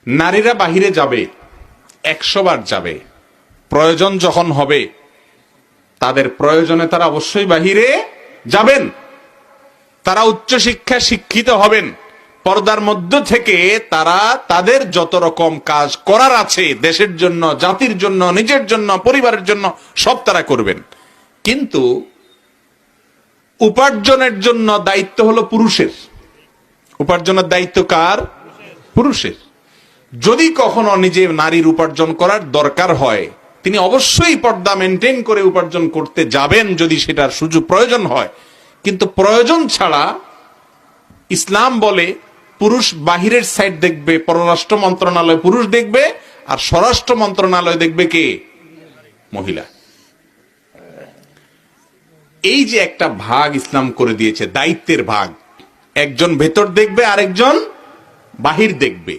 নারীরা বাহিরে যাবে, 100 বার যাবে, প্রয়োজন যখন হবে তাদের প্রয়োজনে তারা অবশ্যই বাহিরে যাবেন। তারা উচ্চশিক্ষা শিক্ষিত হবেন, পর্দার মধ্য থেকে তারা তাদের যত রকম কাজ করার আছে দেশের জন্য, জাতির জন্য, নিজের জন্য, পরিবারের জন্য, সব তারা করবেন। কিন্তু উপার্জনের জন্য দায়িত্ব হলো পুরুষের। উপার্জনের দায়িত্ব কার? পুরুষের। যদি কখনো নিজে নারীর উপার্জন করার দরকার হয়, তিনি অবশ্যই পর্দা মেনটেন করে উপার্জন করতে যাবেন যদি সেটার সুযোগ প্রয়োজন হয়। কিন্তু প্রয়োজন ছাড়া ইসলাম বলে পুরুষ বাহিরের সাইড দেখবে, পররাষ্ট্র মন্ত্রণালয় পুরুষ দেখবে, আর স্বরাষ্ট্র মন্ত্রণালয় দেখবে কে? মহিলা। এই যে একটা ভাগ ইসলাম করে দিয়েছে, দায়িত্বের ভাগ, একজন ভেতর দেখবে, আরেকজন বাহির দেখবে।